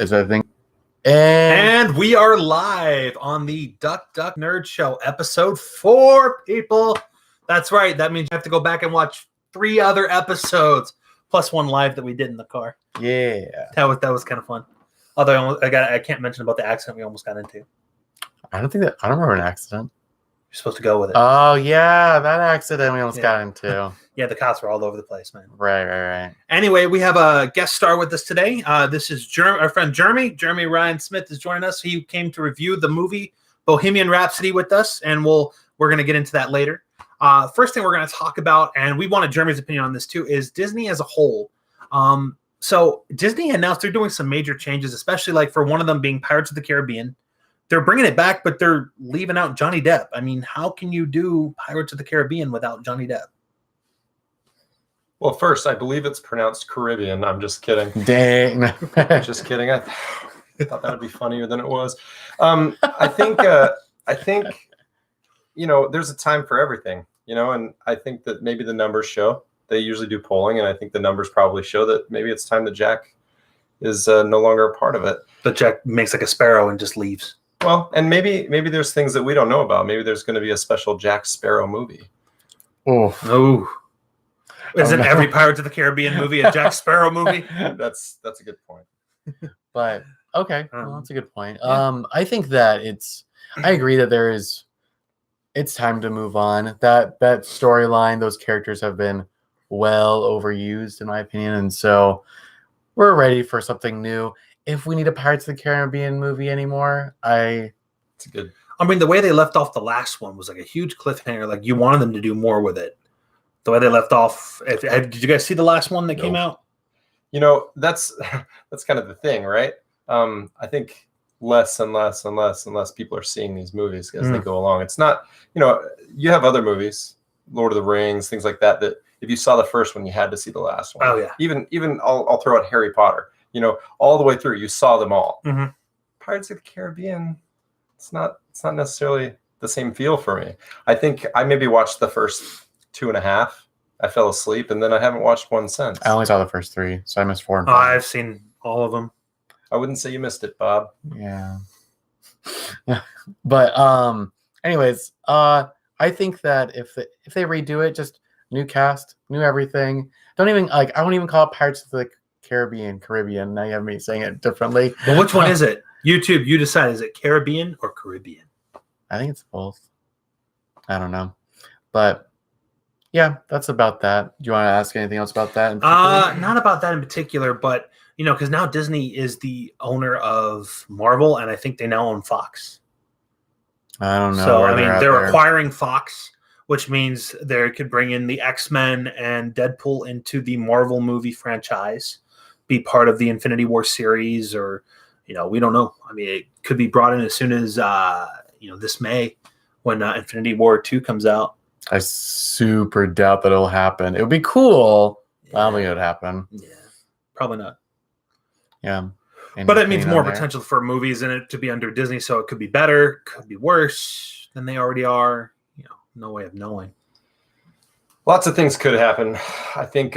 Is that a thing? And we are live on the Duck Duck Nerd Show, episode 4, people. That's right. That means you have to go back and watch 3 other episodes, plus one live that we did in the car. Yeah. That was kind of fun. Although I can't mention about the accident we almost got into. I don't remember an accident. You're supposed to go with it. Oh, yeah. That accident we almost got into. Yeah, the cops were all over the place, man. Right. Anyway, we have a guest star with us today. This is our friend Jeremy. Jeremy Ryan Smith is joining us. He came to review the movie Bohemian Rhapsody with us, and we're going to get into that later. First thing we're going to talk about, and we wanted Jeremy's opinion on this too, is Disney as a whole. So Disney announced they're doing some major changes, especially like for one of them being Pirates of the Caribbean. They're bringing it back, but they're leaving out Johnny Depp. I mean, how can you do Pirates of the Caribbean without Johnny Depp? Well, first, I believe it's pronounced Caribbean. I'm just kidding. Dang. Just kidding. I thought that would be funnier than it was. I think, there's a time for everything, and I think that maybe the numbers show. They usually do polling, and I think the numbers probably show that maybe it's time that Jack is no longer a part of it. But Jack makes like a sparrow and just leaves. Well, and maybe there's things that we don't know about. Maybe there's going to be a special Jack Sparrow movie. Oh. Isn't every Pirates of the Caribbean movie a Jack Sparrow movie? That's a good point. But okay, well, that's a good point. I think that I agree that it's time to move on. That storyline, those characters have been well overused in my opinion, and so we're ready for something new. If we need a Pirates of the Caribbean movie anymore, it's good. I mean, the way they left off the last one was like a huge cliffhanger. Like you wanted them to do more with it. The way they left off. Did you guys see the last one that came out? That's kind of the thing, right? I think less and less and less and less people are seeing these movies as they go along. It's not, you have other movies, Lord of the Rings, things like that if you saw the first one, you had to see the last one. Oh yeah. Even I'll throw out Harry Potter. All the way through, you saw them all. Mm-hmm. Pirates of the Caribbean, it's not necessarily the same feel for me. I think I maybe watched the first 2.5. I fell asleep, and then I haven't watched one since. I only saw the first 3, so I missed 4 and 5. I've seen all of them. I wouldn't say you missed it, Bob. Yeah. But anyways, I think that if they redo it, just new cast, new everything. I won't even call it Pirates of the Caribbean. Now you have me saying it differently. Well, which one is it? YouTube, you decide. Is it Caribbean or Caribbean? I think it's both. I don't know. But yeah, that's about that. Do you want to ask anything else about that? Not about that in particular, but because now Disney is the owner of Marvel, and I think they now own Fox. I don't know. So they're acquiring Fox, which means they could bring in the X-Men and Deadpool into the Marvel movie franchise, be part of the Infinity War series, or we don't know. I mean, it could be brought in as soon as this May when Infinity War 2 comes out. I super doubt that it'll happen. It would be cool. Yeah. I don't think it would happen. Yeah, probably not. Yeah. But it means more potential for movies in it to be under Disney, so it could be better, could be worse than they already are. No way of knowing. Lots of things could happen. I think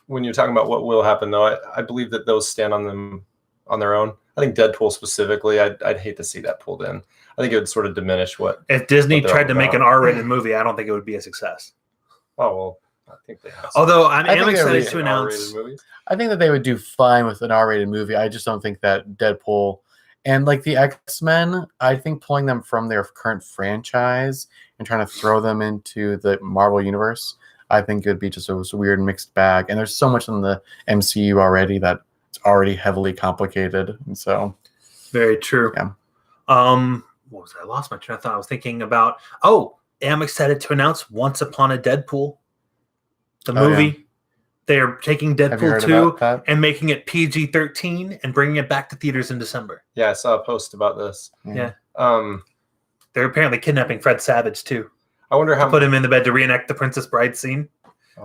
when you're talking about what will happen, though, I believe that those stand on their own. I think Deadpool specifically, I'd hate to see that pulled in. I think it would sort of diminish what. If Disney tried to make an R-rated movie, I don't think it would be a success. Oh, well, I think they have. Although I am excited to announce. I think that they would do fine with an R-rated movie. I just don't think that Deadpool and like the X-Men, I think pulling them from their current franchise and trying to throw them into the Marvel universe, I think it would be just a weird mixed bag. And there's so much in the MCU already that it's already heavily complicated. And so. Very true. Yeah. What was I lost my train of thought. I was thinking about, I'm excited to announce Once Upon a Deadpool, the movie. Yeah. They are taking Deadpool 2 and making it PG-13 and bringing it back to theaters in December. Yeah, I saw a post about this. Yeah. They're apparently kidnapping Fred Savage, too. I wonder how... Put him in the bed to reenact the Princess Bride scene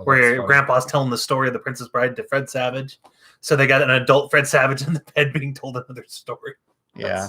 where Grandpa's telling the story of the Princess Bride to Fred Savage. So they got an adult Fred Savage in the bed being told another story. Yeah.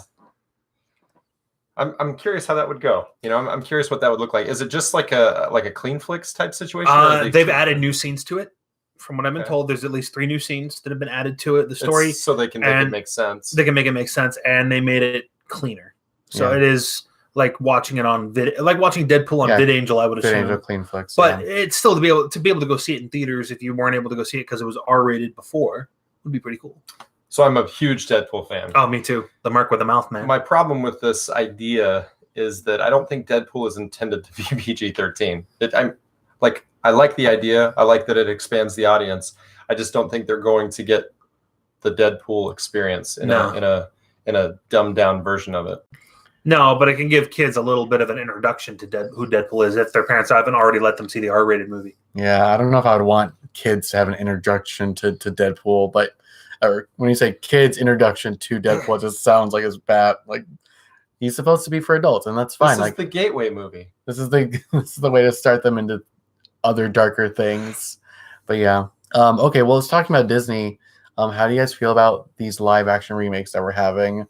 I'm curious how that would go. I'm curious what that would look like. Is it just like a Clean Flicks type situation? They've added new scenes to it. from what I've been Okay. told, there's at least 3 new scenes that have been added to it. The story, So they can make it and make sense. they can make it make sense, and they made it cleaner. So Yeah. it is like watching it on like watching Deadpool on Yeah. VidAngel, I would Good assume. Angel Clean Flicks. But yeah. it's still to be able to go see it in theaters if you weren't able to go see it because it was R-rated before would be pretty cool. So I'm a huge Deadpool fan. Oh, me too. The Mark with the Mouth, man. My problem with this idea is that I don't think Deadpool is intended to be PG-13. I like the idea. I like that it expands the audience. I just don't think they're going to get the Deadpool experience in a dumbed down version of it. No, but it can give kids a little bit of an introduction to who Deadpool is if their parents haven't already let them see the R-rated movie. Yeah, I don't know if I would want kids to have an introduction to Deadpool, but or when you say kids introduction to Deadpool, it just sounds like it's bad. Like he's supposed to be for adults, and that's fine. This is Like the gateway movie. this is the way to start them into other darker things. But yeah. Okay, well, let's talk about Disney. How do you guys feel about these live action remakes that we're having?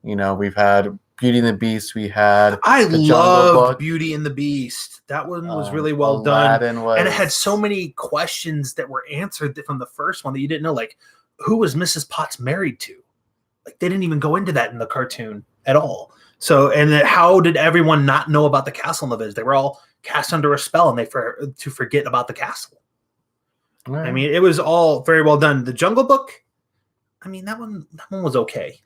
You know, we've had Beauty and the Beast. We had I The Jungle loved Book. Beauty and the Beast. That one was really well done. Aladdin was, And it had so many questions that were answered from the first one that you didn't know, like who was Mrs. Potts married to? Like they didn't even go into that in the cartoon at all. So, and then how did everyone not know about the castle in the village? They were all cast under a spell, and to forget about the castle. All right. I mean, it was all very well done. The Jungle Book, I mean, that one was okay.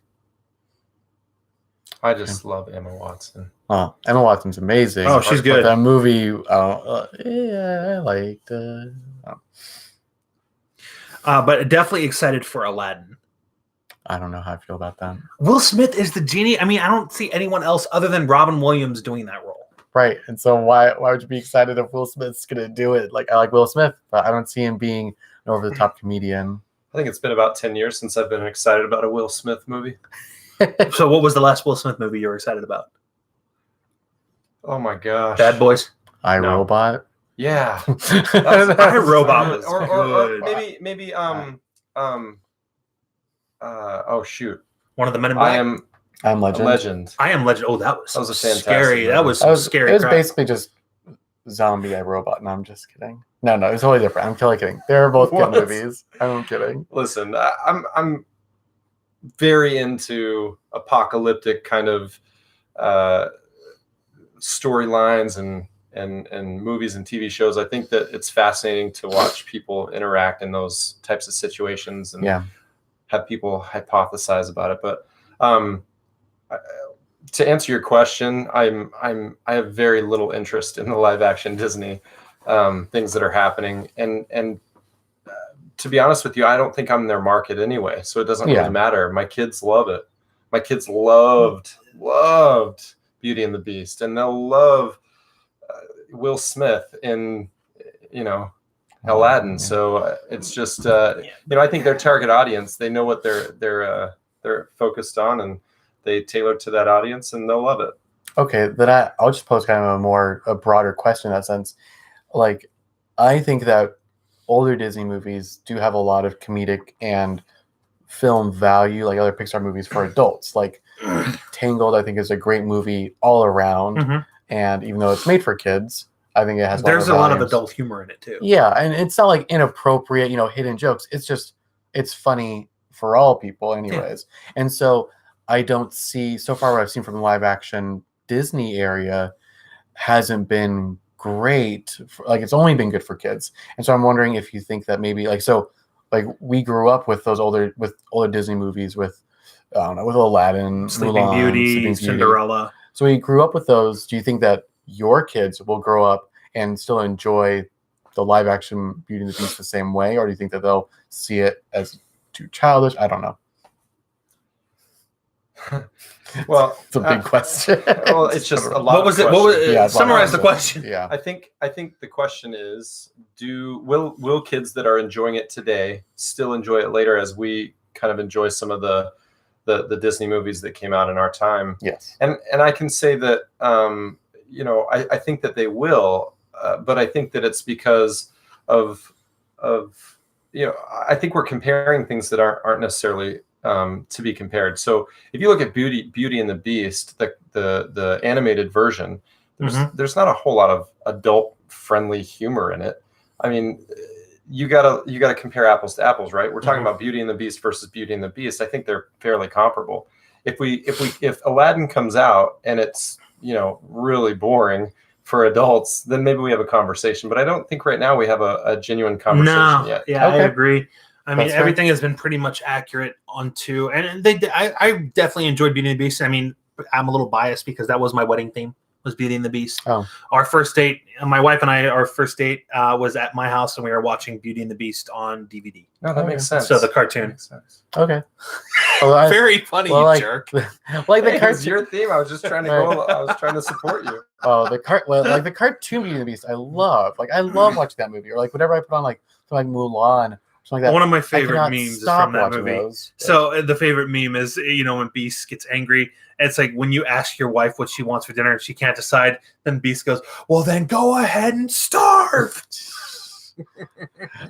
I just love Emma Watson. Oh, Emma Watson's amazing. Oh, she's But good. that movie, yeah, I liked it. But definitely excited for Aladdin. I don't know how I feel about that. Will Smith is the genie. I mean, I don't see anyone else other than Robin Williams doing that role. Right. And so why would you be excited if Will Smith's going to do it? Like, I like Will Smith, but I don't see him being an over-the-top comedian. I think it's been about 10 years since I've been excited about a Will Smith movie. So what was the last Will Smith movie you were excited about? Oh my gosh. Bad Boys? I, No. Robot. Yeah. I, Robot was or good. maybe oh shoot. One of the Men in Black? I'm A Legend. Legend. I Am Legend. Oh, that was, That was a fantastic scary. movie. That was It was scary. It was crap. basically just zombie I, Robot. No, I'm just kidding. No, it's totally different. I'm totally kidding. They're both good What? movies. I'm kidding. Listen, I'm very into apocalyptic kind of storylines and movies and TV shows. I think that it's fascinating to watch people interact in those types of situations and Yeah. have people hypothesize about it. But to answer your question, I have very little interest in the live action Disney things that are happening, and to be honest with you, I don't think I'm in their market anyway, so it doesn't Yeah. really matter. My kids love it. My kids loved Beauty and the Beast, and they'll love Will Smith in Aladdin. Yeah. So it's just I think their target audience, they know what they're focused on, and they tailor to that audience, and they'll love it. Okay, then I'll just pose kind of a broader question in that sense. Like, I think that older Disney movies do have a lot of comedic and film value, like other Pixar movies for adults. Like Tangled, I think, is a great movie all around. Mhm. And even though it's made for kids, I think it has There's a lot of values. adult humor in it, too. Yeah, and it's not like inappropriate, hidden jokes. It's funny for all people, anyways. And so I don't see, so far what I've seen from the live action Disney area hasn't been great. It's only been good for kids. And so I'm wondering if you think that maybe we grew up with those older Disney movies with Aladdin, Sleeping Mulan, Beauty, Sleeping Beauty. Cinderella. So we grew up with those. Do you think that your kids will grow up and still enjoy the live action Beauty and the Beast the same way, or do you think that they'll see it as too childish? I don't know. Well, It's a big question. well, it's just a lot. What was of it? What was questions. it? Yeah, it's a lot Summarize of the question. Yeah. I think the question is, will kids that are enjoying it today still enjoy it later, as we kind of enjoy some of the Disney movies that came out in our time? Yes. And I can say that I think that they will, but I think that it's because of I think we're comparing things that aren't necessarily to be compared. So if you look at Beauty and the Beast, the animated version, there's not a whole lot of adult friendly humor in it. I mean, you gotta compare apples to apples, right? We're talking Mhm. about Beauty and the Beast versus Beauty and the Beast. I think they're fairly comparable. If Aladdin comes out and it's really boring for adults, then maybe we have a conversation. But I don't think right now we have a genuine conversation No, yet. yeah, Okay. I agree. I mean, That's fair. everything has been pretty much accurate onto, and I definitely enjoyed Beauty and the Beast. I mean, I'm a little biased because that was my wedding theme, was Beauty and the Beast. Oh. Our first date, my wife and I, our first date was at my house, and we were watching Beauty and the Beast on DVD. No, that Okay. makes sense. So the That cartoon. makes sense. Okay. Well, Very funny, well, you like- jerk. like the Hey, it was cartoon. your theme. I was just trying to go. I was trying to support you. Oh, like the cartoon Beauty and the Beast. I love watching that movie, or like whatever I put on, like something like Mulan, something like that. One of my I favorite cannot memes is stop from that watching movie. those. So the favorite meme is, when Beast gets angry, it's like when you ask your wife what she wants for dinner and she can't decide, then Beast goes, well, then go ahead and starve.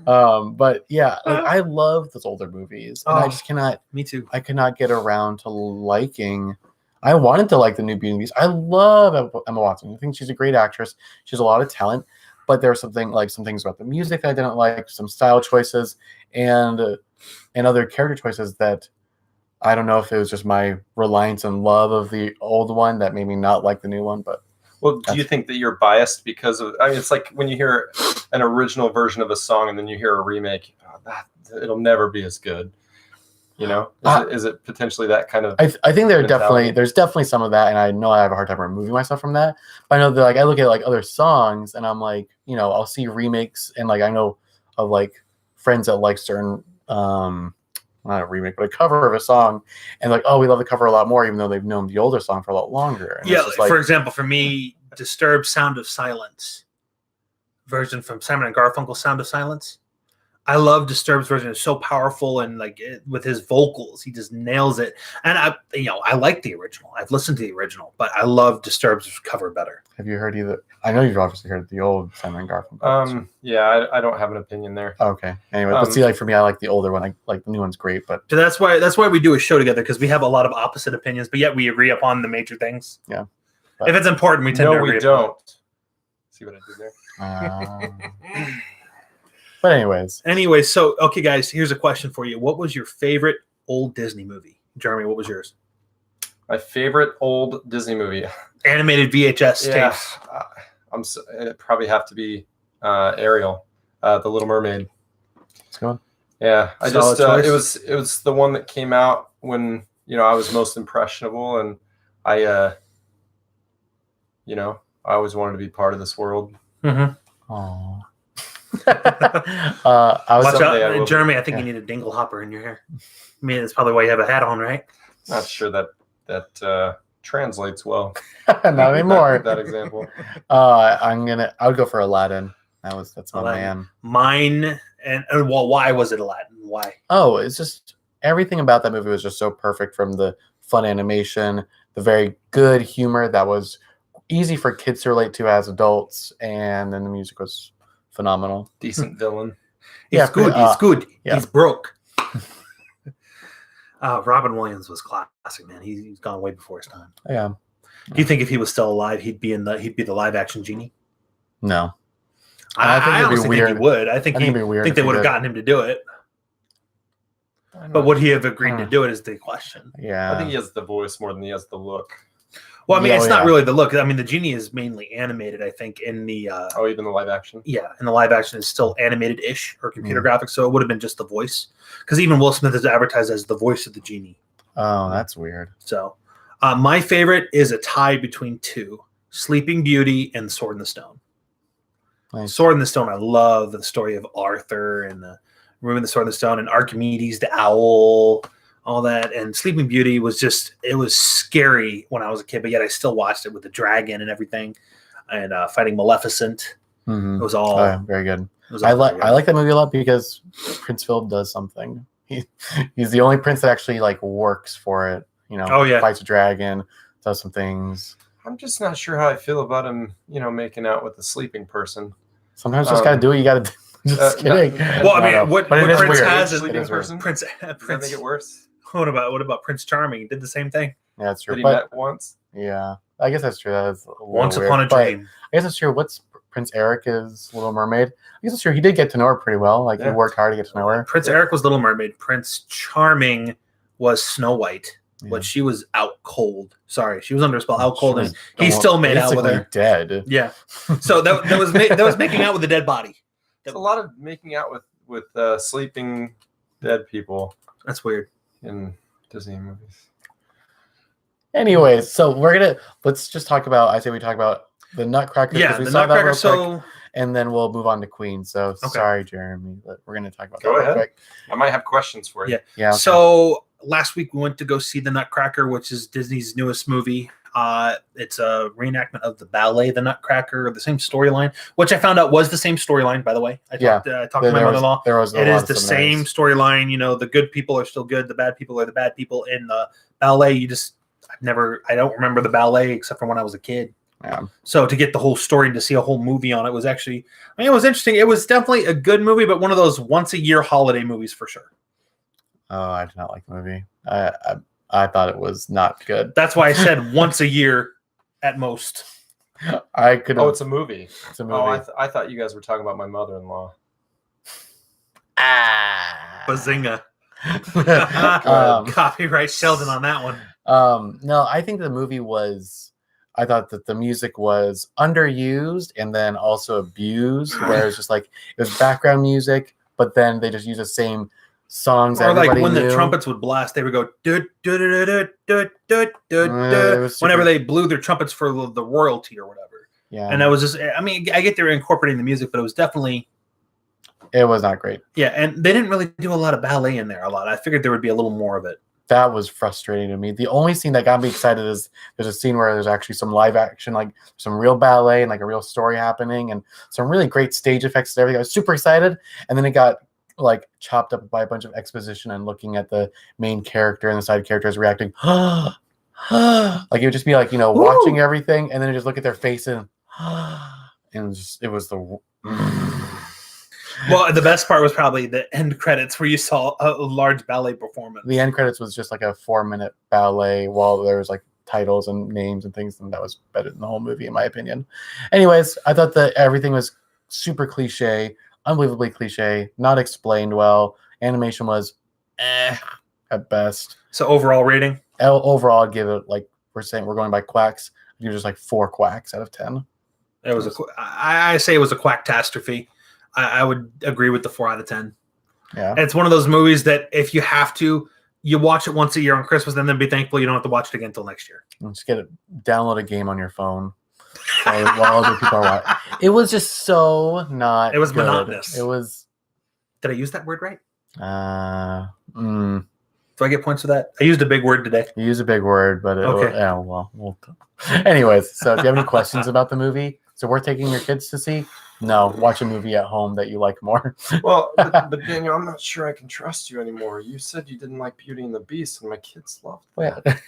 But yeah, like I love those older movies, and I Oh. just cannot. Me too. I could not get around to liking. I wanted to like the new Beauty and the Beast. I love Emma Watson. I think she's a great actress. She has a lot of talent, but there was some things about the music that I didn't like, some style choices, and other character choices that I don't know if it was just my reliance and love of the old one that made me not like the new one. But Well, do you think that you're biased because of? I mean, it's like when you hear an original version of a song and then you hear a remake, it'll never be as good. Is it potentially that kind of? I think mentality? there's definitely some of that, and I know I have a hard time removing myself from that. But I know that like I look at like other songs, and I'm like, I'll see remakes, and like I know of like friends that like certain not a remake, but a cover of a song, and like, oh, we love the cover a lot more, even though they've known the older song for a lot longer. And Yeah, it's just like, for example, for me, Disturbed Sound of Silence version from Simon and Garfunkel, Sound of Silence. I love Disturbed's version. It's so powerful, and like with his vocals, he just nails it. And I like the original. I've listened to the original, but I love Disturbed's cover better. have you heard either? I know you've obviously heard the old Simon and Garfunkel. Yeah, I don't have an opinion there. Okay. Anyway, but see, like for me, I like the older one. I like the new one's great, but So that's why we do a show together, because we have a lot of opposite opinions, but yet we agree upon the major things. Yeah. If it's important, we tend to No, agree we upon it. don't. See what I did there? but anyways, Anyway, so okay, guys, here's a question for you. What was your favorite old Disney movie? Jeremy, what was yours? My favorite old Disney movie. Animated VHS Yeah, tapes. it'd probably have to be Ariel, the Little Mermaid. let's go on. Yeah, Solid choice. it was the one that came out when I was most impressionable, and I always wanted to be part of this world. Mm-hmm. Aww. I was Watch someday I will out, be. Jeremy. I think Yeah. you need a dingle hopper in your hair. I mean, that's probably why you have a hat on, right? Not sure that translates well. not anymore. That example. I would go for Aladdin. That's my Aladdin. man. Mine and well, why was it Aladdin? Why? Oh, it's just everything about that movie was just so perfect, from the fun animation, the very good humor that was easy for kids to relate to as adults, and then the music was phenomenal. Decent villain. He's Yeah, good. He's good. yeah. He's broke. Robin Williams was classic, man. He's gone way before his time. Yeah. Do you think if he was still alive, he'd be the live action genie? No. I I think it'd be honestly think he weird. would. I think I think it'd be weird if they he would have did. gotten him to do it. I'm But not- would he have agreed to Huh. do it is the question. Yeah. I think he has the voice more than he has the look. Well, I mean, Yeah, it's oh, not yeah. really the look. I mean, the genie is mainly animated. I think in the Oh, even the live action. in the live action is still animated-ish or computer Mm. graphics, so it would have been just the voice. Because even Will Smith is advertised as the voice of the genie. Oh, that's weird. So, my favorite is a tie between two: Sleeping Beauty and Sword in the Stone. Nice. Sword in the Stone. I love the story of Arthur and the Room in the Sword in the Stone and Archimedes the owl, all that. And Sleeping Beauty was it was scary when I was a kid, but yet I still watched it with the dragon and everything, and fighting Maleficent. Mhm. It was all. Oh, yeah, very good. It was all very good. I like that movie a lot because Prince Philip does something. He's the only prince that actually like works for it. Oh, yeah. Fights a dragon, does some things. I'm just not sure how I feel about him, making out with a sleeping person. Sometimes you just gotta do what you gotta do. Just kidding. Well, I mean, No, what but it is Prince weird. has is It is weird. Prince. Does that Prince. make it worse? What about Prince Charming? He did the same thing. Yeah, that's true. That he But met once? yeah, I guess that's true. That's a little Once weird, upon a but dream. I guess that's true. What's Prince Eric is Little Mermaid. I guess that's true. He did get to know her pretty well. Like he Yeah. worked hard to get to know her. Prince Eric was Little Mermaid. Prince Charming was Snow White, Yeah. but she was out cold. Sorry, she was under a spell, out cold, She and was he still made out with basically her. Dead. Yeah, so that was making out with a dead body. There's a lot of making out with sleeping dead people That's weird. in Disney movies. Anyways, so let's just talk about. I say we talk about the Nutcracker. 'cause Yeah, we the saw that real Nutcracker. quick, So and then we'll move on to Queen. So Okay. sorry, Jeremy, but we're going to talk about Go that real ahead. quick. I might have questions for you. Yeah. Yeah. Okay. So last week we went to go see the Nutcracker, which is Disney's newest movie. It's a reenactment of the ballet, The Nutcracker, the same storyline, which I found out was the same storyline. By the way, I talked to my mother-in-law. There was a It lot is of the same similarities. storyline. You know, the good people are still good, the bad people are the bad people. In the ballet, I don't remember the ballet except for when I was a kid. Yeah. So to get the whole story and to see a whole movie on it was actually, it was interesting. It was definitely a good movie, but one of those once a year holiday movies for sure. Oh, I did not like the movie. I thought it was not good. That's why I said once a year at most. I could. Oh, it's a movie. It's a movie. Oh, I thought you guys were talking about my mother-in-law. Bazinga. Um, Copyright Sheldon on that one. No, I think the movie was. I thought that the music was underused and then also abused, where it's just like it was background music, but then they just use the same songs. Or like everybody when knew. the trumpets would blast, they would go it was super- whenever they blew their trumpets for the royalty or whatever. Yeah, And that was just, I mean, I get they're incorporating the music, but it was definitely, it was not great. yeah. And they didn't really do a lot of ballet in there. A lot. I figured there would be a little more of it. That was frustrating to me. The only scene that got me excited is there's a scene where there's actually some live action, like some real ballet and like a real story happening and some really great stage effects and everything. I was super excited. And then it got like chopped up by a bunch of exposition and looking at the main character and the side characters reacting. Like it would just be like, watching everything and then just look at their face and it was the Well, the best part was probably the end credits where you saw a large ballet performance. the end credits was just like a 4-minute ballet while there was like titles and names and things, and that was better than the whole movie in my opinion. Anyways, I thought that everything was super cliche, unbelievably cliche, not explained well. Animation was at best. So overall rating? Overall, I'd give it, like we're going by quacks, I'd give it just like 4 quacks out of 10. It was I say it was a quacktastrophe. I would agree with the 4 out of 10. Yeah. It's one of those movies that if you have to, you watch it once a year on Christmas, and then be thankful you don't have to watch it again until next year. Just download a game on your phone while other people are watching. It was just so not. It was good. monotonous. It was. Did I use that word right? You Do I get points for that? I used a big word today. use a big word, but Okay. yeah. Well. Anyways, so do you have any questions about the movie? So we're taking your kids to see? No, watch a movie at home that you like more. Well, but Daniel, I'm not sure I can trust you anymore. You said you didn't like Beauty and the Beast, and my kids loved that.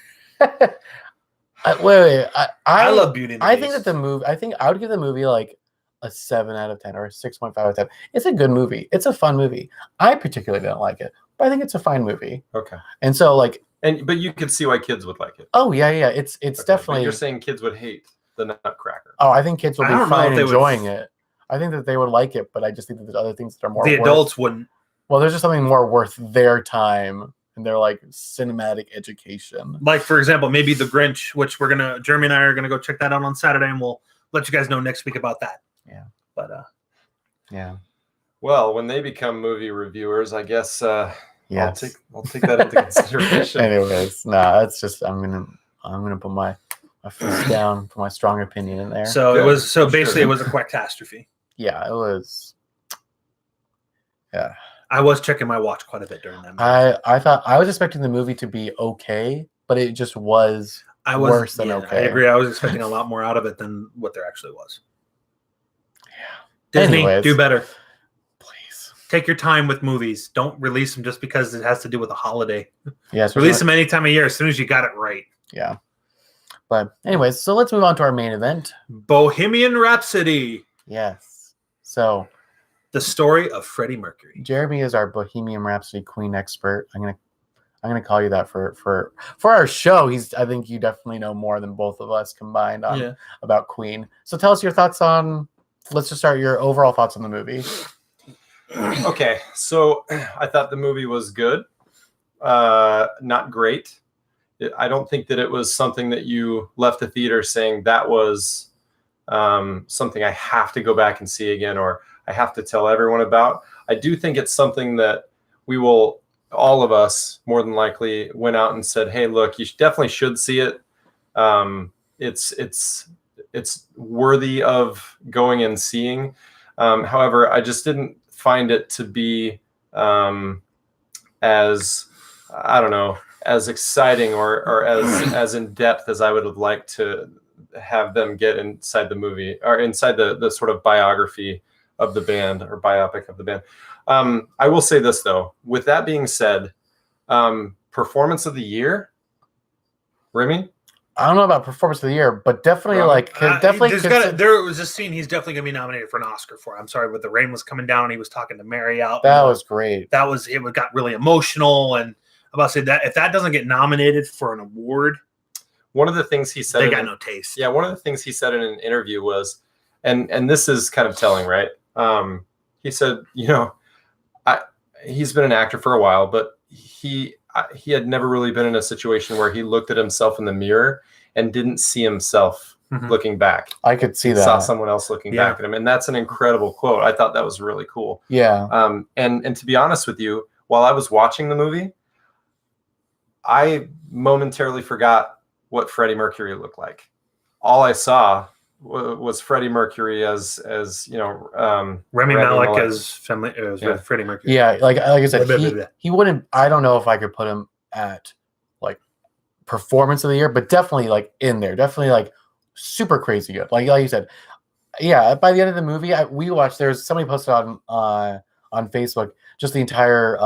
Wait. I love Beauty and the I Beast. think that the movie. I think I would give the movie like a 7 out of 10 or a 6.5 out of 10. It's a good movie. It's a fun movie. I particularly didn't like it, but I think it's a fine movie. Okay. And so, like, But you could see why kids would like it. oh yeah, it's Okay, but definitely. You're saying kids would hate the Nutcracker. Oh, I think kids will I be don't know fine if they would- enjoying it. I think that they would like it, but I just think that there's other things that are more. The worth- adults wouldn't. Well, there's just something more worth their time and their like cinematic education. Like, for example, maybe The Grinch, which Jeremy and I are gonna go check that out on Saturday, and we'll let you guys know next week about that. Yeah. But Yeah. Well, when they become movie reviewers, I guess Yes. I'll take that into consideration. Anyways, that's just I'm gonna put my foot down, put my strong opinion in there. so Good. it was. So Sure. basically, it was a quacktastrophe. Yeah, it was. Yeah. I was checking my watch quite a bit during that. Movie. I thought I was expecting the movie to be okay, but it just was. I was worse than I okay. agree. I was expecting a lot more out of it than what there actually was. Disney, Anyways. do better. Please. Take your time with movies. Don't release them just because it has to do with a holiday. Yes. Release them any time of year as soon as you got it right. Yeah. But anyways, so let's move on to our main event. Bohemian Rhapsody, Yes. So the story of Freddie Mercury. Jeremy is our Bohemian Rhapsody Queen expert. I'm gonna call you that for our show. I think you definitely know more than both of us combined on about Queen. So tell us your thoughts on let's just start your overall thoughts on the movie. Okay, so I thought the movie was good, not great. I don't think that it was something that you left the theater saying that was something I have to go back and see again, or I have to tell everyone about. I do think it's something that we will, all of us more than likely went out and said, hey, look, you definitely should see it. It's worthy of going and seeing. However, I just didn't find it to be as, I don't know, as exciting or as in depth as I would have liked to have them get inside the movie or inside the sort of biography of the band or biopic of the band. I will say this though, with that being said, performance of the year, Remy? I don't know about performance of the year, but definitely there was a scene he's definitely gonna be nominated for an Oscar for. I'm sorry, but the rain was coming down and he was talking to Mary out. That was great. It got really emotional, and I'm about to say that if that doesn't get nominated for an award, one of the things he said, they got no taste. Yeah, one of the things he said in an interview was, and this is kind of telling, right? He said, he's been an actor for a while, but he had never really been in a situation where he looked at himself in the mirror and didn't see himself looking back. I could see that. Saw someone else looking back at him. And that's an incredible quote. I thought that was really cool. Yeah. And to be honest with you, while I was watching the movie, I momentarily forgot what Freddie Mercury looked like. All I saw was Freddie Mercury as Rami Malek as Freddie Mercury. Yeah, like I said, he wouldn't. I don't know if I could put him at like performance of the year, but definitely like in there, definitely like super crazy good. Like you said, yeah. By the end of the movie, we watched. There's somebody posted on Facebook just the entire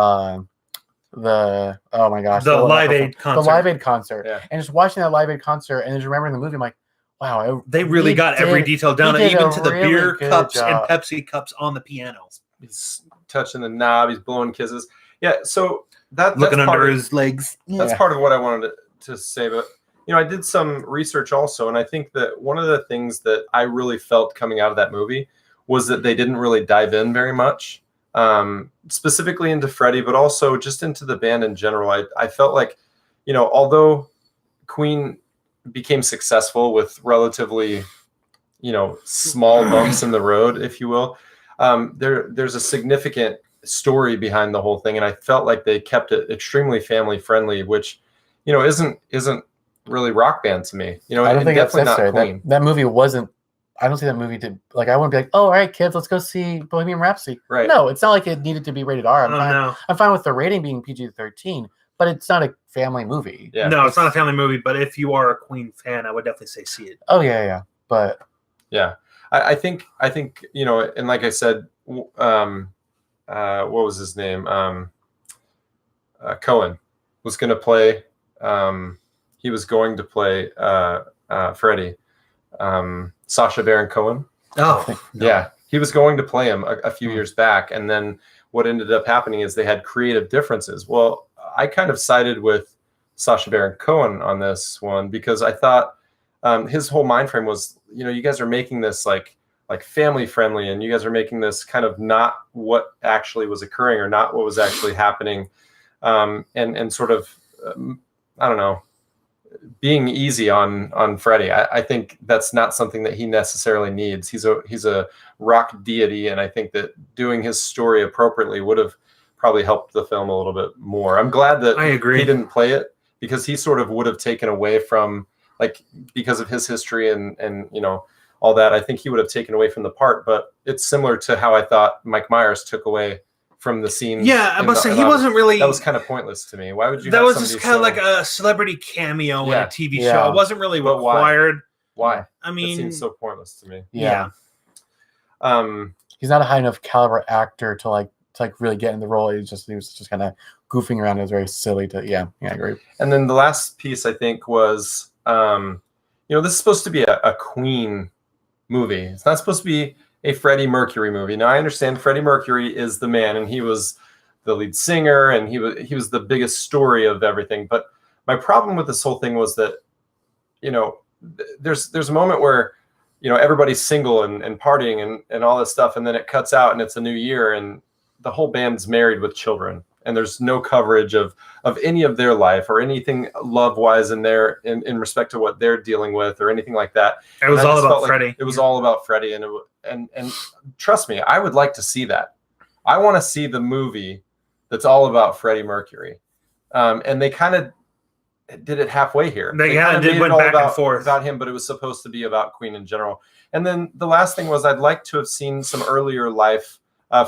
the Live Aid concert. The Live Aid concert, yeah. And just watching that Live Aid concert and just remembering the movie, I'm like, wow, they really got every detail down, even to the really beer cups job. and Pepsi cups on the piano. He's touching the knob, he's blowing kisses. Yeah, so that's looking under his legs. That's part of what I wanted to say. But I did some research also, and I think that one of the things that I really felt coming out of that movie was that they didn't really dive in very much, specifically into Freddie, but also just into the band in general. I felt like, although Queen became successful with relatively, small bumps in the road, if you will, there's a significant story behind the whole thing, and I felt like they kept it extremely family friendly, which isn't really Rock Band to me. I don't think that's necessary. Queen. That movie wasn't. I don't see that movie to like. I wouldn't be like, oh, all right, kids, let's go see Bohemian Rhapsody. Right? No, it's not like it needed to be rated R. No. I'm fine with the rating being PG-13, but it's not a family movie. Yeah. No, it's not a family movie. But if you are a Queen fan, I would definitely say see it. Oh yeah. But yeah, I think and like I said, what was his name? Cohen was going to play. He was going to play Freddie. Sacha Baron Cohen. Oh, no. Yeah. He was going to play him a few years back. And then what ended up happening is they had creative differences. Well, I kind of sided with Sacha Baron Cohen on this one because I thought his whole mind frame was, you guys are making this like family friendly, and you guys are making this kind of not what actually was occurring or not what was actually happening. And sort of, I don't know, being easy on Freddie. I think that's not something that he necessarily needs. He's a rock deity, and I think that doing his story appropriately would have probably helped the film a little bit more. I'm glad that I agree. He didn't play it, because he sort of would have taken away from, like, because of his history and all that. I think he would have taken away from the part. But it's similar to how I thought Mike Myers took away from the scene. Yeah, I must say he wasn't really. That was kind of pointless to me. Why would you? That was just kind of like a celebrity cameo in a TV show. It wasn't really required. Why? I mean, it seems so pointless to me. Yeah. He's not a high enough caliber actor to really get in the role. He was just kind of goofing around. It was very silly I agree. And then the last piece I think was, this is supposed to be a Queen movie. It's not supposed to be a Freddie Mercury movie. Now I understand Freddie Mercury is the man, and he was the lead singer, and he was the biggest story of everything. But my problem with this whole thing was that, there's a moment where everybody's single and partying and all this stuff, and then it cuts out and it's a new year and the whole band's married with children, and there's no coverage of any of their life or anything love wise in respect to what they're dealing with or anything like that. It was all about Freddie. It was all about Freddie, and trust me, I would like to see that. I want to see the movie that's all about Freddie Mercury, and they kind of did it halfway here. They kind of went back and forth about him, but it was supposed to be about Queen in general. And then the last thing was I'd like to have seen some earlier life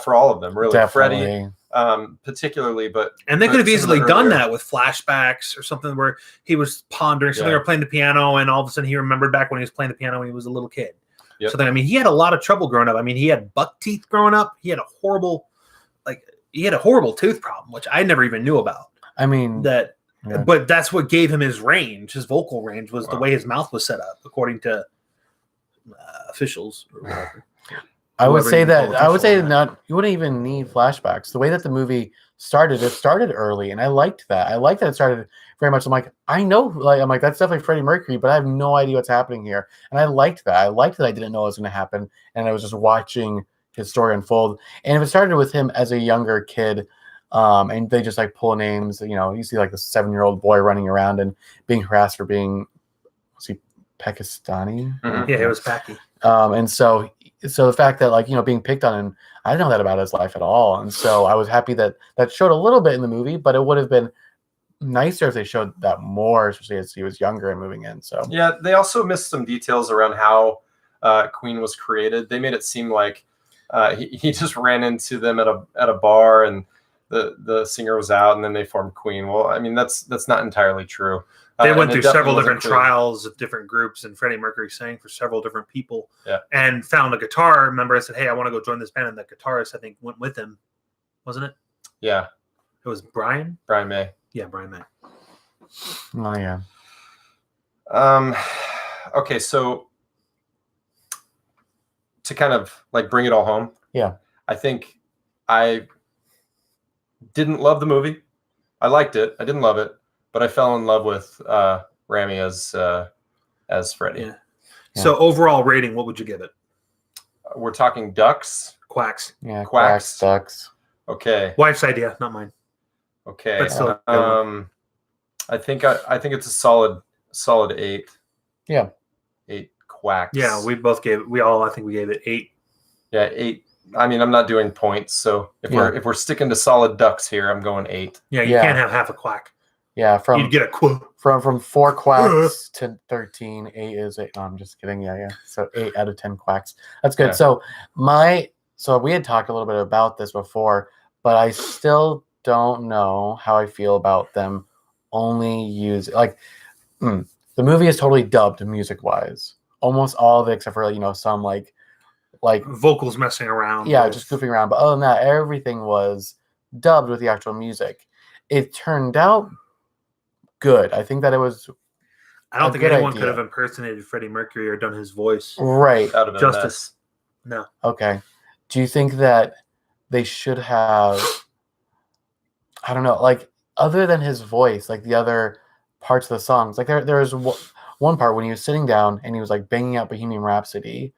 for all of them, really. Definitely. Freddie, particularly, and they could have easily done that with flashbacks or something where he was pondering something or playing the piano, and all of a sudden he remembered back when he was playing the piano when he was a little kid. Yep. So then, I mean, he had a lot of trouble growing up. I mean, he had buck teeth growing up. He had a horrible tooth problem, which I never even knew about. I mean, but that's what gave him his range, his vocal range, was the way his mouth was set up, according to officials or whatever. I would say not. You wouldn't even need flashbacks. The way that the movie started, it started early, and I liked that. I liked that it started very much. I'm like, that's definitely Freddie Mercury, but I have no idea what's happening here, and I liked that. I liked that I didn't know what was going to happen, and I was just watching his story unfold. And if it started with him as a younger kid, and they just like pull names, you see like the 7-year-old boy running around and being harassed for being, was he Pakistani? Mm-hmm. Yeah, it was Paki. And so the fact that being picked on him, I didn't know that about his life at all. And so I was happy that showed a little bit in the movie, but it would have been nicer if they showed that more, especially as he was younger and moving in. So yeah, they also missed some details around how Queen was created. They made it seem like he just ran into them at a bar and the singer was out and then they formed Queen. Well, I mean, that's not entirely true. They went through several different trials of different groups, and Freddie Mercury sang for several different people. Yeah. And found a guitar. Remember, I said, "Hey, I want to go join this band," and the guitarist, I think, went with him, wasn't it? Yeah. It was Brian May. Yeah, Brian May. Oh yeah. Okay, so to kind of like bring it all home. Yeah. I think I didn't love the movie. I liked it. I didn't love it, but I fell in love with Rami as Freddie. Yeah. So overall rating, what would you give it? We're talking ducks. Quacks. Yeah. Quacks. Ducks. Okay. Wife's idea, not mine. Okay. But still, I think it's a solid 8. Yeah. 8 quacks. Yeah, we both gave it. I think we gave it 8. Yeah, 8. I mean, I'm not doing points, so if we're sticking to solid ducks here, I'm going 8. Yeah, you can't have half a quack. Yeah, you'd get a quack. From 4 quacks to 13, 8 is 8. No, I'm just kidding. Yeah. So 8 out of 10 quacks. That's good. Yeah. So we had talked a little bit about this before, but I still don't know how I feel about them only use the movie is totally dubbed music wise. Almost all of it except for some like vocals messing around. Yeah, just goofing around. But other than that, everything was dubbed with the actual music. It turned out good. I think that it was. I don't think anyone could have impersonated Freddie Mercury or done his voice. Right. That would have been Justice. No. Okay. Do you think that they should have? I don't know. Other than his voice, the other parts of the songs, there was one part when he was sitting down and he was banging out Bohemian Rhapsody.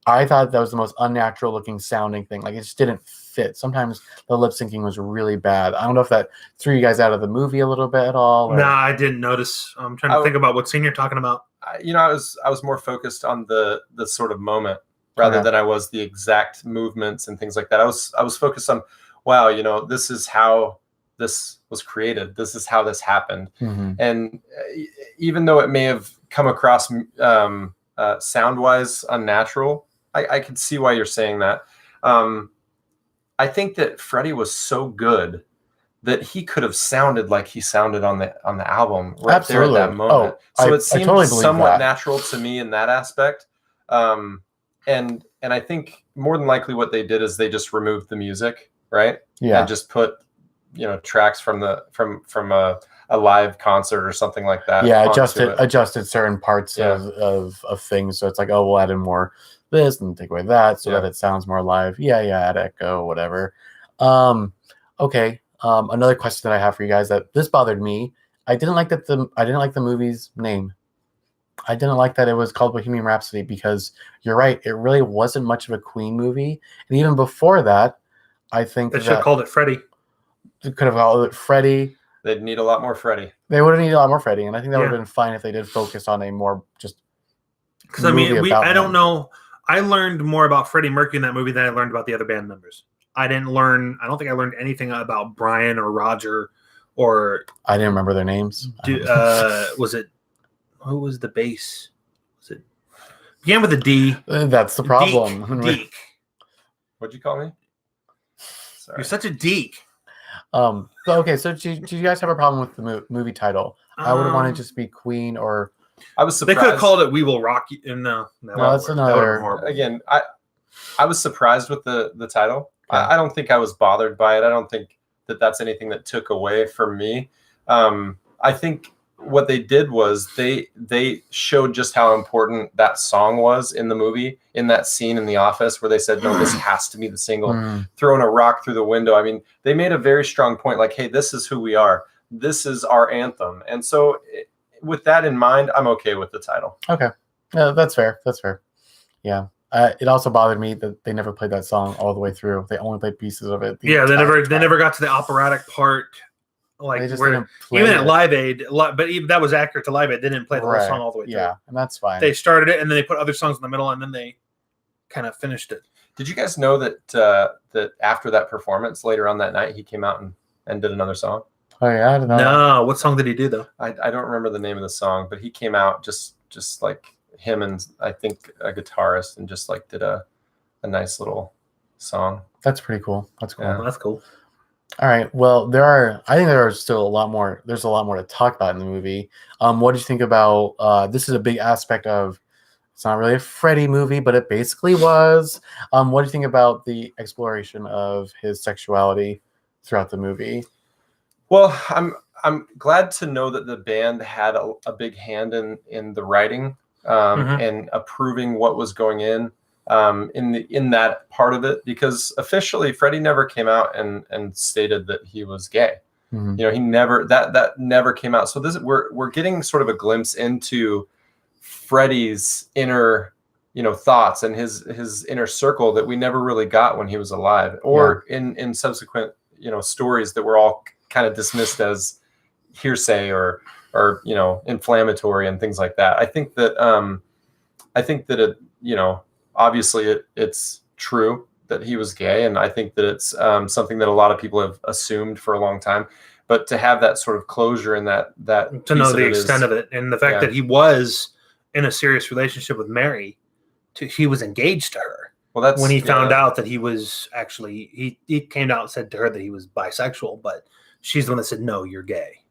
I thought that was the most unnatural looking sounding thing. It just didn't fit. Sometimes the lip syncing was really bad. I don't know if that threw you guys out of the movie a little bit at all. No, I didn't notice. I'm trying to think about what scene you're talking about. I was more focused on the sort of moment rather than I was the exact movements and things like that. I was focused on, wow, this is how this was created. This is how this happened. Mm-hmm. And even though it may have come across sound wise unnatural, I can see why you're saying that. I think that Freddie was so good that he could have sounded like he sounded on the album right there at that moment. It seemed totally somewhat natural to me in that aspect. And I think more than likely what they did is they just removed the music, right? Yeah. And just put tracks from a live concert or something like that. Yeah, adjusted certain parts of things. So it's we'll add in more this and take away that so that it sounds more live. Yeah, add echo, whatever. Okay. Another question that I have for you guys that this bothered me. I didn't like the movie's name. I didn't like that it was called Bohemian Rhapsody because you're right, it really wasn't much of a Queen movie. And even before that, I think They should have that called it Freddie. they could have called it Freddie. They'd need a lot more Freddie. They would have needed a lot more Freddie, and I think that would Yeah. have been fine if they did focus on a more just Because I mean, movie about I don't him. know. I learned more about Freddie Mercury in that movie than I learned about the other band members. I don't think I learned anything about Brian or Roger or I didn't remember their names. was it who was the bass? Was it began with a D? That's the problem. Deke. What'd you call me? Sorry. You're such a Deke. Okay, so do you guys have a problem with the movie title? I would want to just be Queen or I was They surprised. could have called it "We Will Rock You." No, that's that another- would've been horrible. Again, I was surprised with the title. Yeah. I don't think I was bothered by it. I don't think that's anything that took away from me. I think what they did was they showed just how important that song was in the movie, in that scene in the office where they said, no, this has to be the single. Throwing a rock through the window. I mean, they made a very strong point like, hey, this is who we are. This is our anthem. And so with that in mind, I'm okay with the title. Okay. Yeah, that's fair. That's fair. Yeah. It also bothered me that they never played that song all the way through. They only played pieces of it. Yeah, they never got to the operatic part. Like They just where, didn't play even it. at Live Aid, but even that was accurate to Live Aid. They didn't play the whole song all the way through. Yeah, and that's fine. They started it and then they put other songs in the middle and then they kind of finished it. Did you guys know that that after that performance later on that night, he came out and did another song? Oh yeah, I don't know. No, what song did he do though? I don't remember the name of the song, but he came out just like him and I think a guitarist and just like did a nice little song. That's pretty cool. That's cool. Yeah. Oh, that's cool. All right. Well, I think there are still a lot more. There's a lot more to talk about in the movie. What do you think about? This is a big aspect of. It's not really a Freddie movie, but it basically was. What do you think about the exploration of his sexuality throughout the movie? Well, I'm glad to know that the band had a big hand in the writing and approving what was going in that part of it, because officially Freddie never came out and stated that he was gay. Mm-hmm. You know, he never that never came out. So we're getting sort of a glimpse into Freddie's inner, thoughts and his inner circle that we never really got when he was alive, or in subsequent, stories that were all kind of dismissed as hearsay or inflammatory and things like that. I think that it, obviously it's true that he was gay, and I think that it's something that a lot of people have assumed for a long time. But to have that sort of closure and that To know the extent of it and the fact that he was in a serious relationship with Mary, he was engaged to her. Well, that's when he found out that he was actually he came out and said to her that he was bisexual, but she's the one that said, no, you're gay.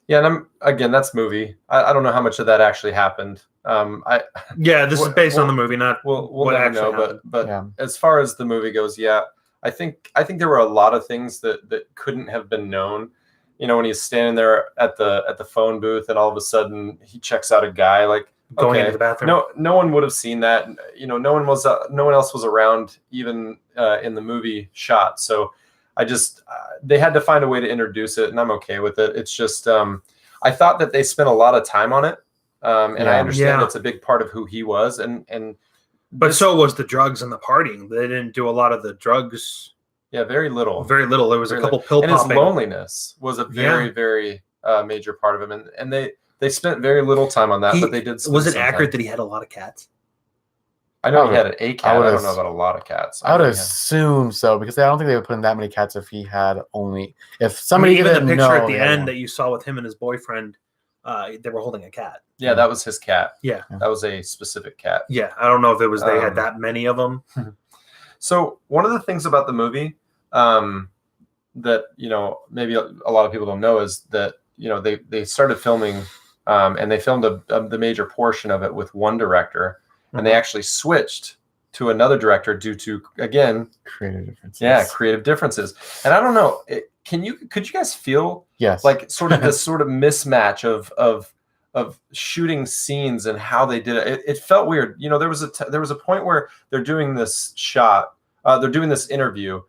Yeah, and that's movie. I don't know how much of that actually happened. This is based on the movie, not we'll what never actually know. happened. But as far as the movie goes, I think there were a lot of things that couldn't have been known. When he's standing there at the phone booth and all of a sudden he checks out a guy like Going into the bathroom. No one would have seen that. No one else was around even in the movie shot. So I just they had to find a way to introduce it, and I'm okay with it. It's just I thought that they spent a lot of time on it, and I understand it's a big part of who he was, but so was the drugs and the partying. They didn't do a lot of the drugs. Yeah, very little. Very little. There was a couple pill and popping. His loneliness was a very very major part of him, and they spent very little time on that, but they did. Was it accurate that he had a lot of cats? I know he had a cat. I don't know about a lot of cats. I would assume so, because I don't think they would put in that many cats if he had only. If somebody even the didn't picture know, at the end that you saw with him and his boyfriend, they were holding a cat. Yeah, that was his cat. Yeah, that was a specific cat. Yeah, I don't know if it was they had that many of them. So one of the things about the movie that maybe a lot of people don't know is that they started filming and they filmed the major portion of it with one director. And they actually switched to another director due to, again, creative differences. Yeah, creative differences. And I don't know, could you guys feel like sort of this sort of mismatch of shooting scenes and how they did it? It felt weird. There was a point where they're doing this shot, they're doing this interview,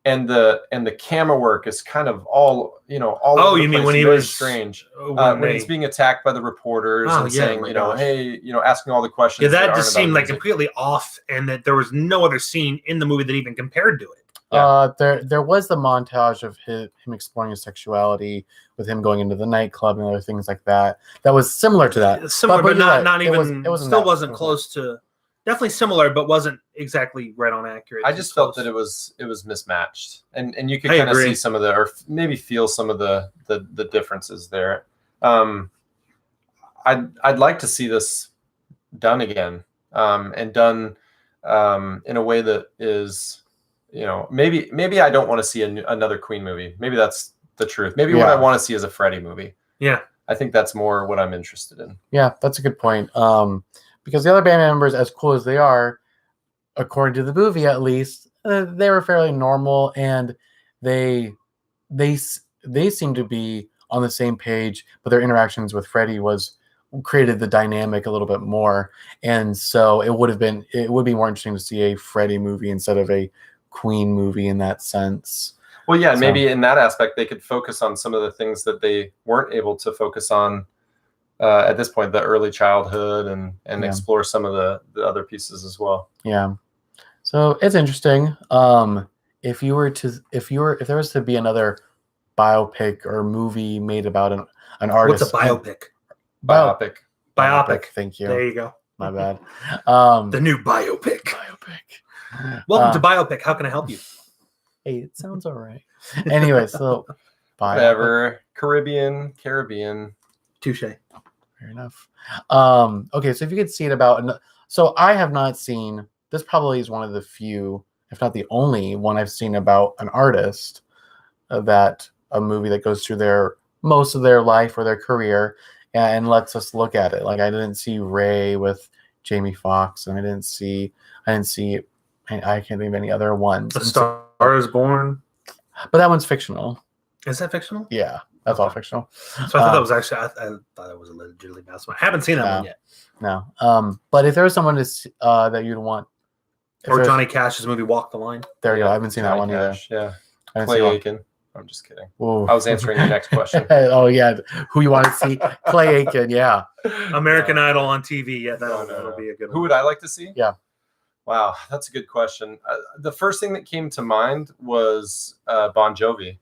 the camera work is kind of all all Oh, over the you mean place, when he very was strange when when he's being attacked by the reporters Oh, and yeah, saying my gosh. hey asking all the questions yeah, that aren't just about seemed like music. completely off, and that there was no other scene in the movie that even compared to it. Yeah. There was the montage of him exploring his sexuality with him going into the nightclub and other things like that. That was similar to that. Similar, but you're not right. not It even. wasn't Still that- wasn't it close to. Definitely similar, but wasn't exactly right on accurate. I just felt that it was mismatched, and you could I kind of agree. see some of the, or maybe feel some of the differences there. I'd like to see this done again, and done in a way that is, maybe I don't want to see another Queen movie. Maybe that's the truth. Maybe what I want to see is a Freddie movie. Yeah, I think that's more what I'm interested in. Yeah, that's a good point. Because the other band members, as cool as they are, according to the movie at least, they were fairly normal, and they seem to be on the same page, but their interactions with Freddie created the dynamic a little bit more, and so it would be more interesting to see a Freddie movie instead of a Queen movie in that sense. Well, yeah, and So- maybe in that aspect they could focus on some of the things that they weren't able to focus on at this point, the early childhood, and Yeah. explore some of the other pieces as well. Yeah. So it's interesting. If there was to be another biopic or movie made about an artist. what's a biopic? Biopic. Thank you. There you go. My bad. The new biopic. Biopic. Welcome to Biopic. How can I help you? Hey, it sounds all right. Anyway, so biopic. Whatever. Caribbean. Touche. Fair enough. Okay, so if you could see it about, so I have not seen. This probably is one of the few, if not the only one I've seen about an artist that a movie that goes through most of their life or their career and lets us look at it. Like I didn't see Ray with Jamie Foxx, and I can't think of any other ones. A Star is Born. But that one's fictional. Is that fictional? Yeah, that's all fictional. So I thought that was actually. I thought it was a legitimately bad one. I haven't seen that No. one yet. No. But if there was someone that you'd want, Or Johnny Cash's movie Walk the Line. there you go. I haven't seen that Johnny one Cash, Yeah. either. Clay Aiken. I'm just kidding. Ooh. I was answering your next question. Oh yeah, who you want to see? Clay Aiken, yeah. American Idol on TV. Yeah, No. that'll be a good one. Who would I like to see? Yeah. Wow, that's a good question. The first thing that came to mind was Bon Jovi.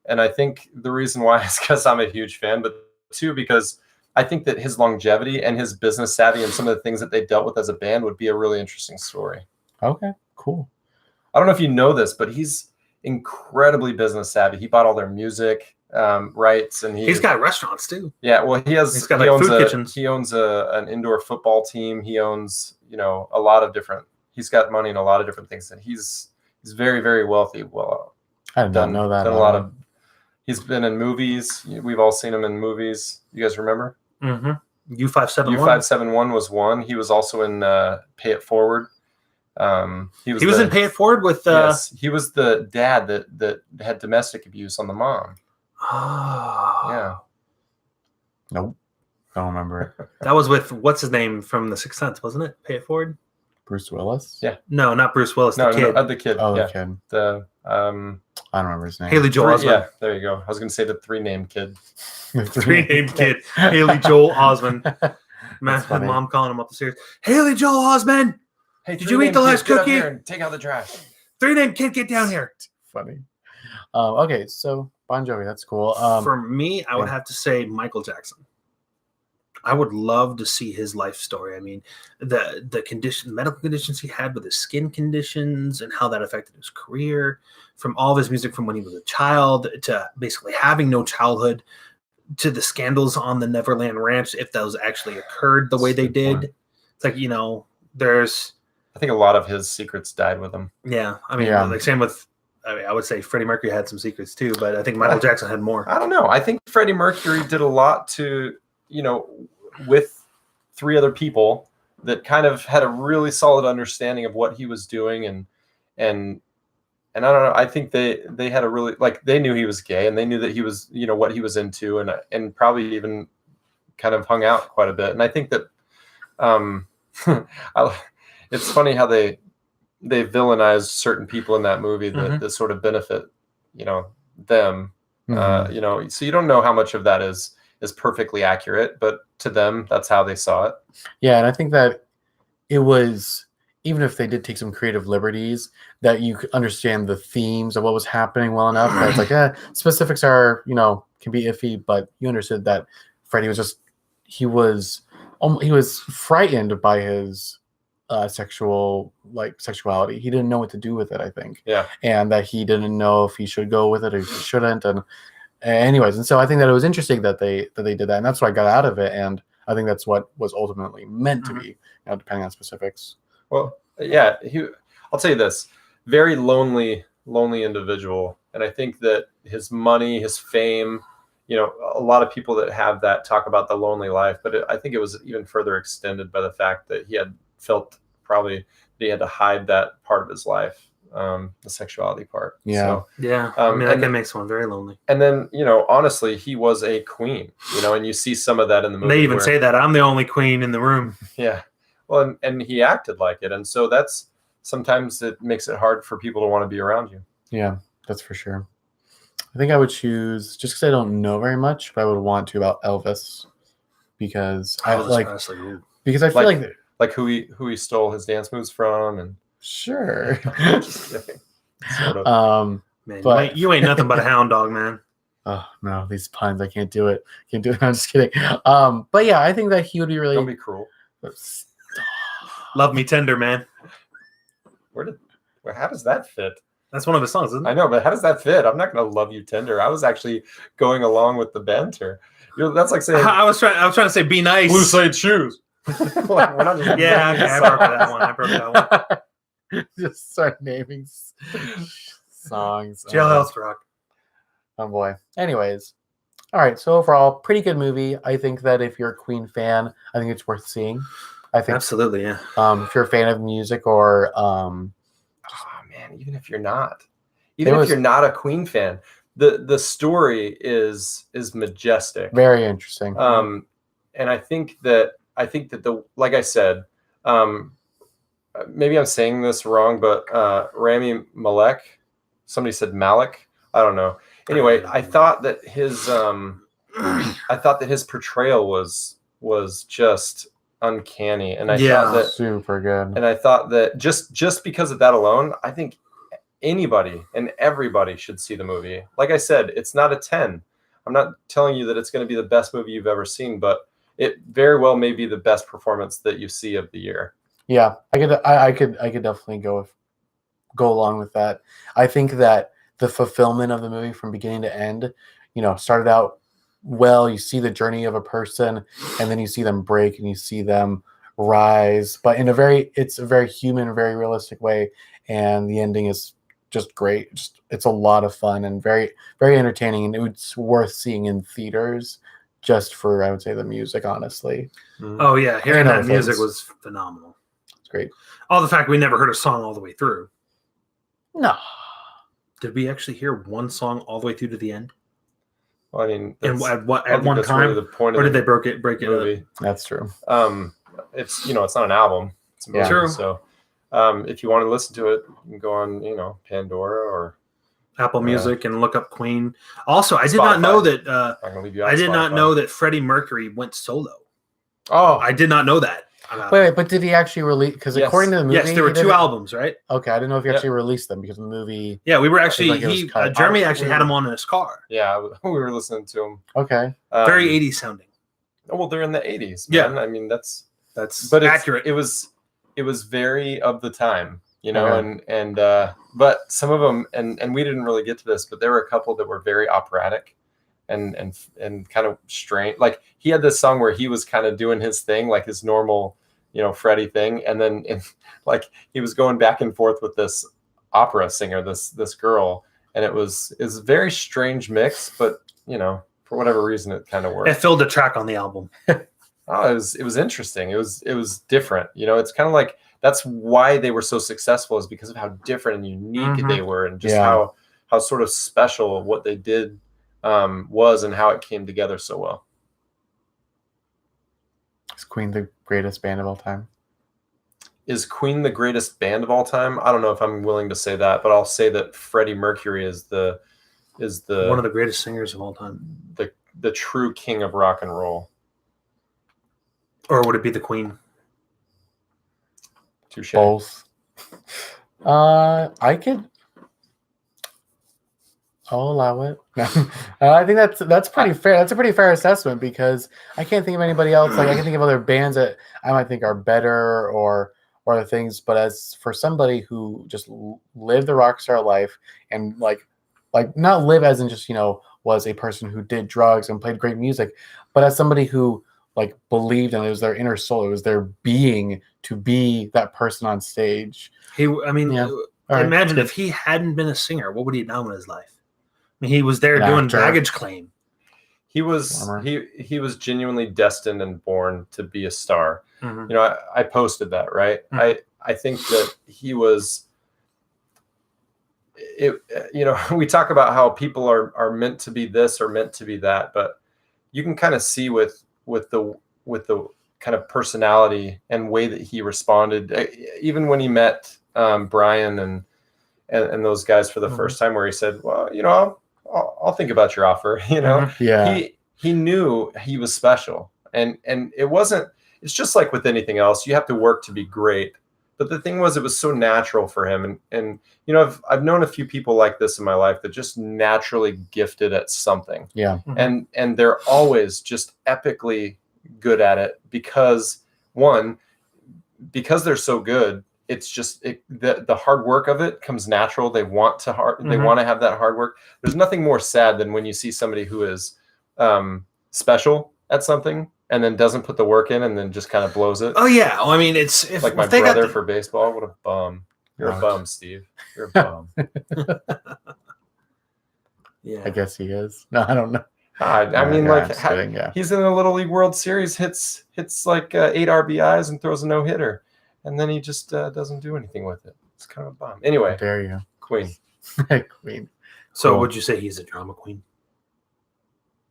And I think the reason why is because I'm a huge fan, but two, because I think that his longevity and his business savvy and some of the things that they dealt with as a band would be a really interesting story. Okay, cool. I don't know if you know this, but he's incredibly business savvy. He bought all their music rights, and He's got restaurants too. Yeah, well, He's got, like, food kitchens. He owns an indoor football team. He owns, a lot of different. He's got money in a lot of different things, and he's very, very wealthy. Well, I did not know that. Done a lot of. He's been in movies. We've all seen him in movies. You guys remember? Mm-hmm. U571. U571 was one. He was also in Pay It Forward. He was in Pay It Forward with. Yes, he was the dad that had domestic abuse on the mom. Oh. Yeah. Nope, don't remember it. That was with what's his name from The Sixth Sense, wasn't it? Pay It Forward. Bruce Willis. Yeah. No, not Bruce Willis. The kid. No, the kid. Oh, yeah. the kid. The I don't remember his name. Haley Joel Osment. Yeah, there you go. I was going to say the 3-name kid. Three-named kid. Haley Joel Osment. That's funny. Mom calling him up the stairs. Haley Joel Osment. Hey, Did you eat the last get up cookie? here and take out the trash. 3-named kid, get down here. Funny. Okay, so Bon Jovi, that's cool. For me, I would have to say Michael Jackson. I would love to see his life story. I mean, the medical conditions he had with his skin conditions and how that affected his career, from all of his music from when he was a child to basically having no childhood, to the scandals on the Neverland Ranch, if those actually occurred the way they did. It's like, there's... I think a lot of his secrets died with him. Yeah. I mean, Yeah. like same with... I would say Freddie Mercury had some secrets too, but I think Michael Jackson had more. I don't know. I think Freddie Mercury did a lot to, with 3 other people that kind of had a really solid understanding of what he was doing, and I don't know. I think they had a really, they knew he was gay, and they knew that he was, what he was into, and probably even kind of hung out quite a bit. And I think that it's funny how they they villainize certain people in that movie that, Mhm. that sort of benefit, them. Mhm. So you don't know how much of that is perfectly accurate, but to them, that's how they saw it. Yeah, and I think that it was, even if they did take some creative liberties, that you could understand the themes of what was happening well enough. That it's like, specifics are, can be iffy, but you understood that Freddy was just, he was frightened by his sexuality. He didn't know what to do with it, I think. Yeah. And that he didn't know if he should go with it or if he shouldn't. And anyways, and so I think that it was interesting that they did that, and that's what I got out of it. And I think that's what was ultimately meant to be, depending on specifics. Well, yeah, I'll tell you this, very lonely individual. And I think that his money, his fame, a lot of people that have that talk about the lonely life, but I think it was even further extended by the fact that he had felt probably that he had to hide that part of his life, the sexuality part. Yeah. So, Yeah. I mean, that can make someone very lonely. and then, honestly, he was a queen, and you see some of that in the movie. They even say that I'm the only queen in the room. Yeah. Well, and he acted like it. And so sometimes it makes it hard for people to want to be around you. Yeah, that's for sure. I think I would choose, just because I don't know very much, but I would want to, about Elvis, because I feel like who he stole his dance moves from, and sure. Just kidding. Sort of. Man, but you ain't nothing but a hound dog, man. Oh no, these puns, I can't do it. I'm just kidding. But yeah, I think that he would be really. Don't be cruel. Love Me Tender, man. How does that fit? That's one of his songs, isn't it? I know, but how does that fit? I'm not going to love you tender. I was actually going along with the banter. That's like saying I was trying to say be nice. blue suede shoes. Like, we're not just Yeah, okay, I broke that one. Just start naming songs. Jailhouse Rock. Oh boy. Anyways, all right. So overall, pretty good movie. I think that if you're a Queen fan, I think it's worth seeing. I think absolutely, yeah. If you're a fan of music, or man, even if you're not, if you're not a Queen fan, the story is majestic, very interesting. And I think that like I said, maybe I'm saying this wrong, but Rami Malek, somebody said Malik, I don't know. Anyway, I thought that his portrayal was just uncanny, and I thought that super good. And I thought that just because of that alone, I think anybody and everybody should see the movie. Like I said, it's not a 10. I'm not telling you that it's going to be the best movie you've ever seen, but it very well may be the best performance that you see of the year. Yeah, I could definitely go along with that. I think that the fulfillment of the movie from beginning to end, started out well. You see the journey of a person, and then you see them break, and you see them rise, but it's a very human, very realistic way, and the ending is just great. It's a lot of fun and very, very entertaining, and it's worth seeing in theaters just for, I would say, the music, honestly. Oh yeah, hearing that music was phenomenal. It's great. The fact we never heard a song all the way through. No. Did we actually hear one song all the way through to the end? Well, I mean, at one time, really the point or of did they break it movie. That's true. It's it's not an album. It's a movie. True. So, if you want to listen to it, you can go on Pandora or Apple Music and look up Queen. Also, I did Spotify. not know that. I'm gonna leave you out I did not Spotify. know that Freddie Mercury went solo. Oh, I did not know that. Wait, but did he actually release? Because Yes. according to the movie, Yes, there were two albums, right? Okay, I didn't know if he actually released them, because the movie. Yeah, we were actually. Like it was cut. Jeremy actually had him on in his car. yeah, we were listening to them. Okay. Very 80s sounding. Well, they're in the 80s. Yeah. Man. I mean that's accurate. It was very of the time, Okay. and but some of them, and we didn't really get to this, but there were a couple that were very operatic and kind of strange. Like he had this song where he was kind of doing his thing, like his normal, Freddie thing, and then like he was going back and forth with this opera singer, this girl, and it was a very strange mix, but for whatever reason it kind of worked. It filled a track on the album. Oh, it was interesting. It was different. It's kind of like that's why they were so successful, is because of how different and unique they were, and just how sort of special what they did was, and how it came together so well. Is Queen the greatest band of all time? is Queen the greatest band of all time? I don't know if I'm willing to say that, but I'll say that Freddie Mercury is the one of the greatest singers of all time. The true king of rock and roll. Or would it be the Queen? Touche. Both. I'll allow it. I think that's pretty fair. That's a pretty fair assessment because I can't think of anybody else. Like I can think of other bands that I might think are better or other things. But as for somebody who just lived the rock star life and like not live as in just was a person who did drugs and played great music, but as somebody who like believed and it was their inner soul, it was their being to be that person on stage. Imagine if he hadn't been a singer, what would he have done with his life? I mean, he was there doing baggage claim. He was he was genuinely destined and born to be a star. Mm-hmm. I posted that, right? Mm-hmm. I think that he was. We talk about how people are meant to be this or meant to be that, but you can kind of see with the kind of personality and way that he responded, even when he met Brian and those guys for the mm-hmm. first time, where he said, "Well, I'll think about your offer." Mm-hmm. Yeah. He knew he was special, and it wasn't. It's just like with anything else, you have to work to be great. But the thing was, it was so natural for him, and I've known a few people like this in my life that just naturally gifted at something. Yeah, mm-hmm. and they're always just epically good at it because they're so good. It's just the hard work of it comes natural. They want to mm-hmm. they want to have that hard work. There's nothing more sad than when you see somebody who is special at something and then doesn't put the work in and then just kind of blows it. Oh yeah, well, I mean it's like my brother for baseball. What a bum! You're a bum, Steve. You're a bum. Yeah, I guess he is. No, I don't know. I mean, he's in the Little League World Series, hits like 8 RBIs and throws a no hitter, and then he just doesn't do anything with it. It's kind of a bum. Anyway, how dare you, Queen. Queen. So, would you say he's a drama queen?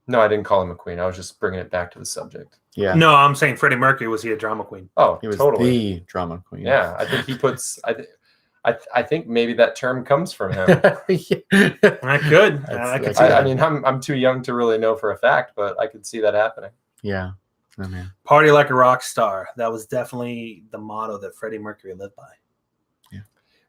No, I didn't call him a queen. I was just bringing it back to the subject. Yeah. No, I'm saying Freddie Mercury, was he a drama queen? Oh, he was totally the drama queen. Yeah, I think he puts. I think maybe that term comes from him. I could. I could see that. I mean, I'm too young to really know for a fact, but I could see that happening. Yeah. Oh, man. Party like a rock star. That was definitely the motto that Freddie Mercury lived by.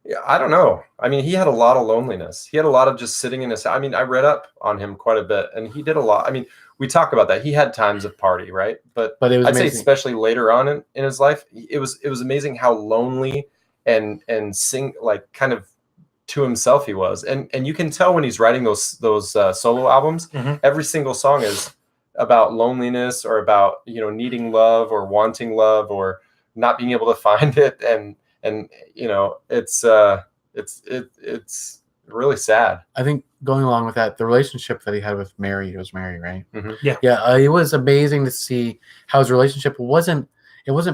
Yeah, I don't know. I mean, he had a lot of loneliness. He had a lot of just sitting in his. I mean, I read up on him quite a bit, and he did a lot. I mean, we talk about that. He had times of party, right? But it was I'd say especially later on in his life, it was amazing how lonely and sing like kind of to himself he was. And you can tell when he's writing those solo albums, mm-hmm. every single song is about loneliness or about needing love or wanting love or not being able to find it and it's really sad. I think going along with that, the relationship that he had with Mary, it was Mary, right? Mm-hmm. Yeah. It was amazing to see how his relationship wasn't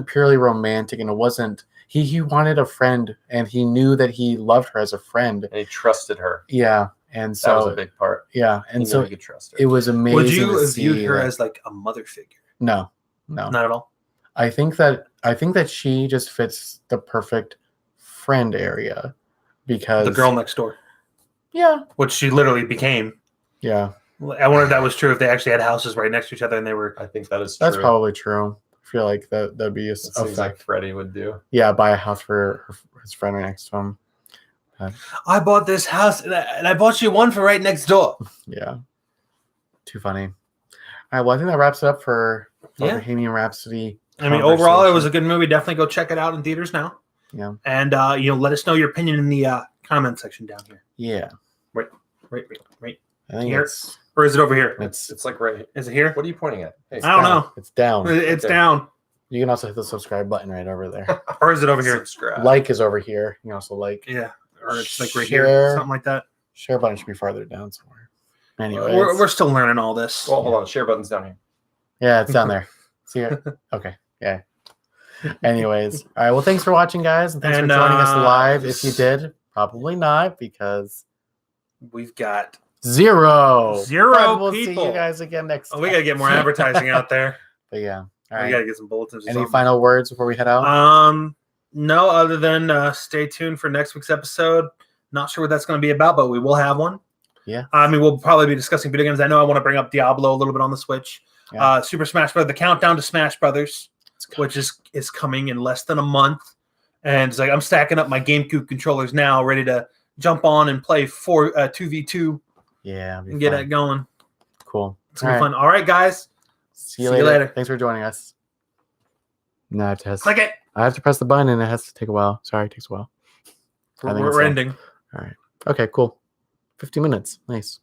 purely romantic, and it wasn't. He wanted a friend, and he knew that he loved her as a friend, and he trusted her. Yeah, and so that was a big part. Yeah, and so he could trust her. It was amazing. Would you have viewed her as like a mother figure? No, not at all. I think that she just fits the perfect friend area because the girl next door. Yeah, which she literally became. Yeah, I wonder if that was true. If they actually had houses right next to each other and they were. I think that is true. That's probably true. I feel like that'd be a seems like Freddie would do. Yeah, buy a house for his friend right next to him. I bought this house and I bought you one for right next door. Yeah, too funny. All right, well, I think that wraps it up for Bohemian Rhapsody. I mean, overall, it was a good movie. Definitely go check it out in theaters now. Yeah. And, let us know your opinion in the comment section down here. Yeah. Right. I think here? Or is it over here? It's like right. Is it here? What are you pointing at? Hey, I don't know. It's down. It's down. You can also hit the subscribe button right over there. Or is it over here? Subscribe. Like is over here. You can also like. Yeah. Or it's like right here. Something like that. Share button should be farther down somewhere. Anyway. We're still learning all this. Well, hold on. Share button's down here. Yeah, it's down there. See it? Okay. Yeah. Anyways, all right. Well, thanks for watching, guys, and thanks for joining us live. If you did, probably not, because we've got zero people. See you guys again next time. We gotta get more advertising out there. But yeah, all right. We gotta get some bulletins. Any final words before we head out? No, other than stay tuned for next week's episode. Not sure what that's going to be about, but we will have one. Yeah. I mean, we'll probably be discussing video games. I know I want to bring up Diablo a little bit on the Switch. Yeah. Super Smash Bros. The countdown to Smash Brothers, which is coming in less than a month. And it's like I'm stacking up my GameCube controllers now, ready to jump on and play 2v2 Yeah. and get it going. Cool. It's going to be fun. All right, guys. See you later. Thanks for joining us. No, I Click it. have to press the button and it has to take a while. Sorry, it takes a while. We're ending. All right. Okay, cool. 50 minutes. Nice.